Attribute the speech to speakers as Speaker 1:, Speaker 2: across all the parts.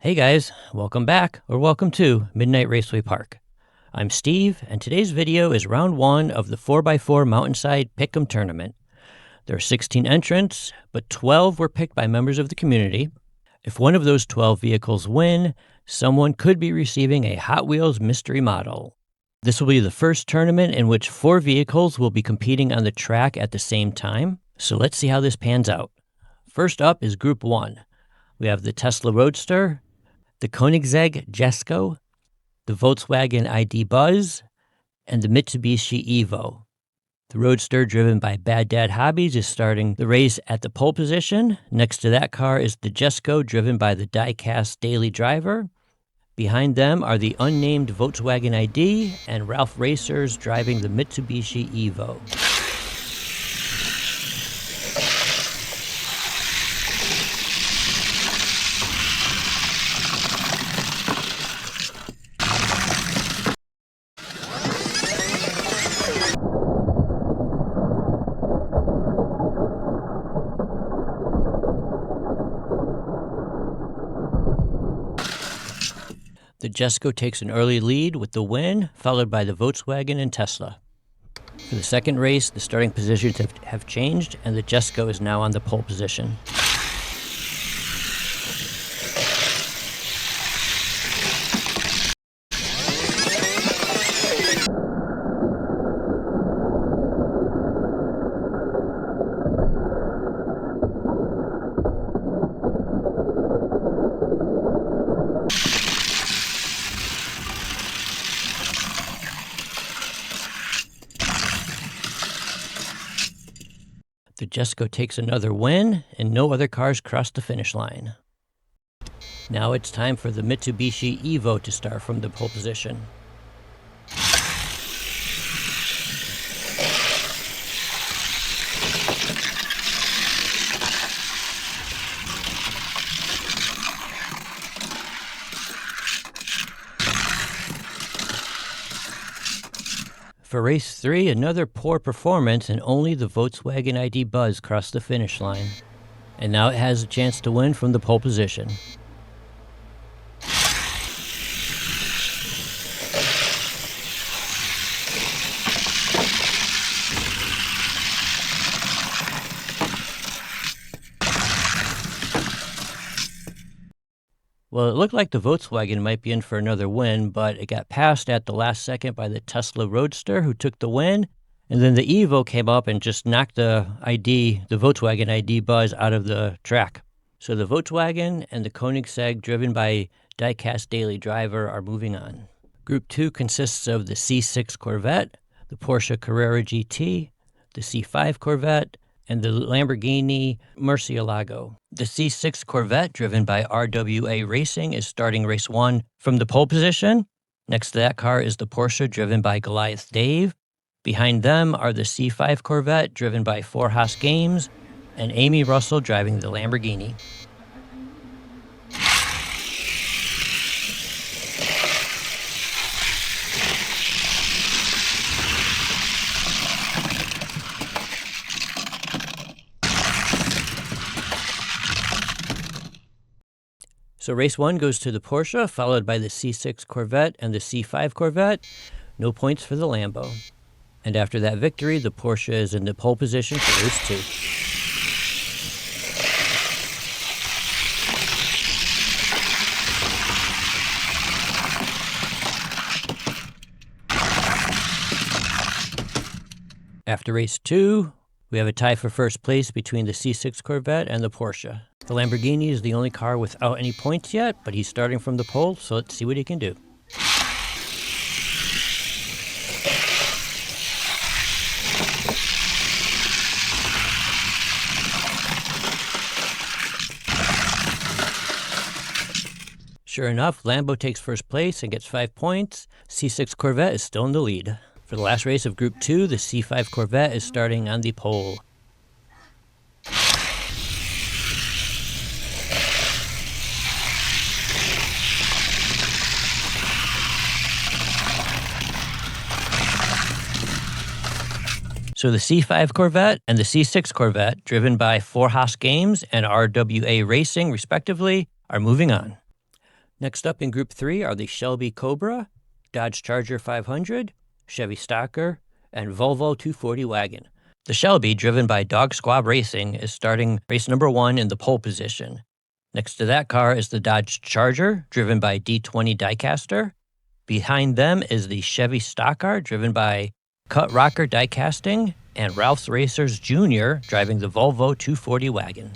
Speaker 1: Hey guys, welcome back, or welcome to Midnight Raceway Park. I'm Steve, and today's video is round 1 of the 4x4 Mountainside Pick'em Tournament. There are 16 entrants, but 12 were picked by members of the community. If one of those 12 vehicles win, someone could be receiving a Hot Wheels mystery model. This will be the first tournament in which 4 vehicles will be competing on the track at the same time, so let's see how this pans out. First up is Group 1. We have the Tesla Roadster, the Koenigsegg Jesko, the Volkswagen ID Buzz, and the Mitsubishi Evo. The Roadster, driven by Bad Dad Hobbies, is starting the race at the pole position. Next to that car is the Jesko, driven by the diecast daily driver. Behind them are the unnamed Volkswagen ID and Ralph Racers driving the Mitsubishi Evo. The Jesko takes an early lead with the win, followed by the Volkswagen and Tesla. For the second race, the starting positions have changed, and the Jesko is now on the pole position. The Jesko takes another win, and no other cars cross the finish line. Now it's time for the Mitsubishi Evo to start from the pole position. For race 3, another poor performance, and only the Volkswagen ID Buzz crossed the finish line. And now it has a chance to win from the pole position. Well, it looked like the Volkswagen might be in for another win, but it got passed at the last second by the Tesla Roadster, who took the win. And then the Evo came up and just knocked the Volkswagen ID Buzz out of the track. So the Volkswagen and the Koenigsegg, driven by diecast daily driver, are moving on. Group 2 consists of the C6 Corvette, the Porsche Carrera GT, the C5 Corvette, and the Lamborghini Murcielago. The C6 Corvette, driven by RWA Racing, is starting race 1 from the pole position. Next to that car is the Porsche, driven by Goliath Dave. Behind them are the C5 Corvette, driven by Four Haas Games, and Amy Russell driving the Lamborghini. So race 1 goes to the Porsche, followed by the C6 Corvette and the C5 Corvette. No points for the Lambo. And after that victory, the Porsche is in the pole position for race 2. After race 2, we have a tie for first place between the C6 Corvette and the Porsche. The Lamborghini is the only car without any points yet, but he's starting from the pole, so let's see what he can do. Sure enough, Lambo takes first place and gets 5 points. C6 Corvette is still in the lead. For the last race of Group 2, the C5 Corvette is starting on the pole. So the C5 Corvette and the C6 Corvette, driven by Four Haas Games and RWA Racing, respectively, are moving on. Next up in Group 3 are the Shelby Cobra, Dodge Charger 500, Chevy Stalker, and Volvo 240 wagon. The Shelby, driven by Dog Squab Racing, is starting race number 1 in the pole position. Next to that car is the Dodge Charger, driven by D20 Diecaster. Behind them is the Chevy Stock Car, driven by Cut Rocker Diecasting, and Ralph's Racers Jr., driving the Volvo 240 wagon.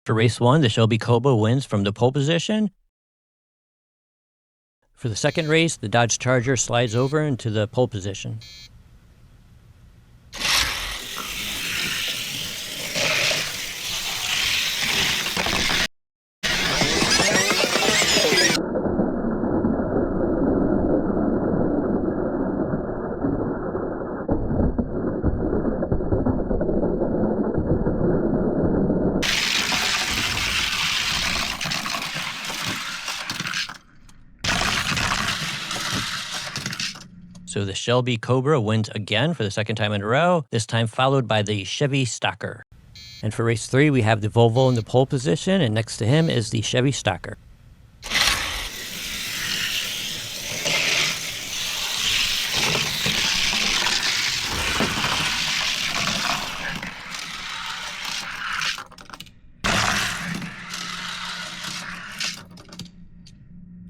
Speaker 1: For race 1, the Shelby Cobra wins from the pole position. For the second race, the Dodge Charger slides over into the pole position. So the Shelby Cobra wins again for the second time in a row, this time followed by the Chevy Stalker. And for race 3, we have the Volvo in the pole position, and next to him is the Chevy Stalker.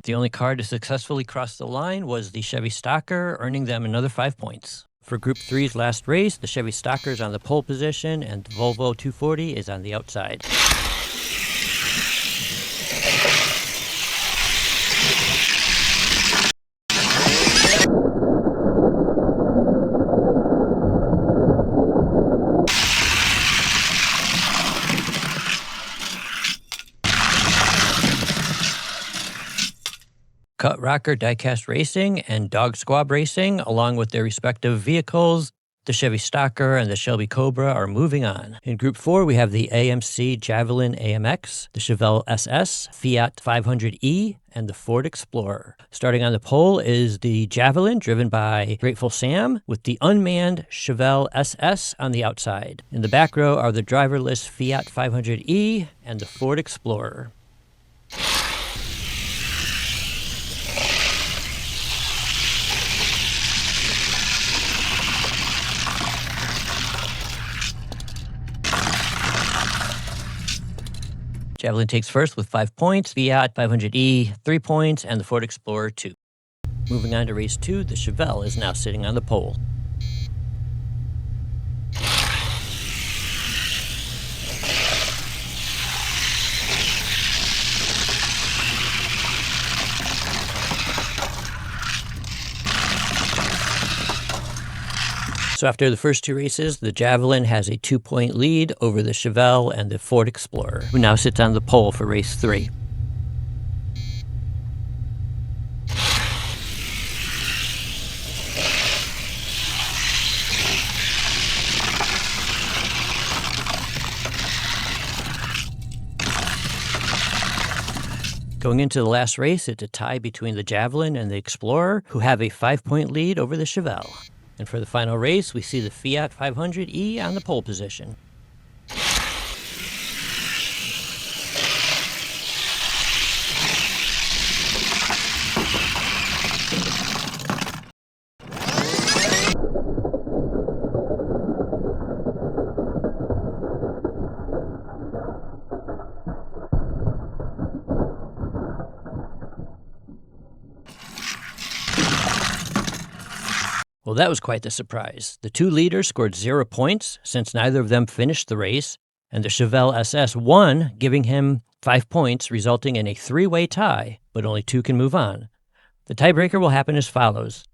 Speaker 1: The only car to successfully cross the line was the Chevy Stalker, earning them another 5 points. For Group 3's last race, the Chevy Stalker is on the pole position and the Volvo 240 is on the outside. Cut Rocker Diecast Racing and Dog Squab Racing, along with their respective vehicles, the Chevy Stalker and the Shelby Cobra, are moving on. In Group 4, we have the AMC Javelin AMX, the Chevelle SS, Fiat 500e, and the Ford Explorer. Starting on the pole is the Javelin, driven by Grateful Sam, with the unmanned Chevelle SS on the outside. In the back row are the driverless Fiat 500e and the Ford Explorer. Javelin takes first with 5 points, Fiat 500e 3 points, and the Ford Explorer 2. Moving on to race 2, the Chevelle is now sitting on the pole. So after the first 2 races, the Javelin has a 2-point lead over the Chevelle and the Ford Explorer, who now sits on the pole for race 3. Going into the last race, it's a tie between the Javelin and the Explorer, who have a 5-point lead over the Chevelle. And for the final race, we see the Fiat 500e on the pole position. Well, that was quite the surprise. The 2 leaders scored 0 points since neither of them finished the race, and the Chevelle SS won, giving him 5 points, resulting in a 3-way tie, but only 2 can move on. The tiebreaker will happen as follows.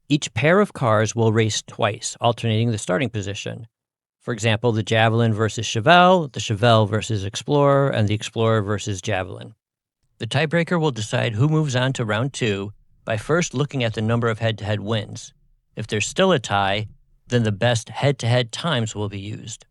Speaker 1: Each pair of cars will race twice, alternating the starting position. For example, the Javelin versus Chevelle, the Chevelle versus Explorer, and the Explorer versus Javelin. The The tiebreaker will decide who moves on to round 2 by first looking at the number of head-to-head wins. If there's still a tie, then the best head-to-head times will be used.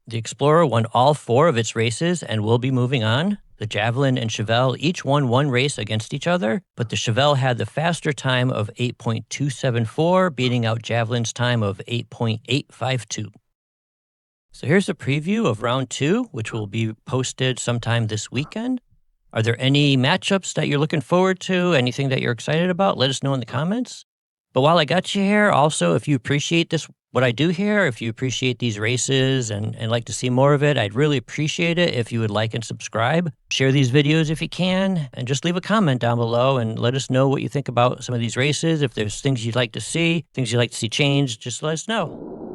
Speaker 1: The Explorer won all 4 of its races and will be moving on. The Javelin and Chevelle each won 1 race against each other, but the Chevelle had the faster time of 8.274, beating out Javelin's time of 8.852. So here's a preview of round 2, which will be posted sometime this weekend. Are there any matchups that you're looking forward to? Anything that you're excited about? Let us know in the comments. But while I got you here, also, if you appreciate what I do here, if you appreciate these races and like to see more of it, I'd really appreciate it if you would like and subscribe. Share these videos if you can, and just leave a comment down below and let us know what you think about some of these races. If there's things you'd like to see, things you'd like to see changed, just let us know.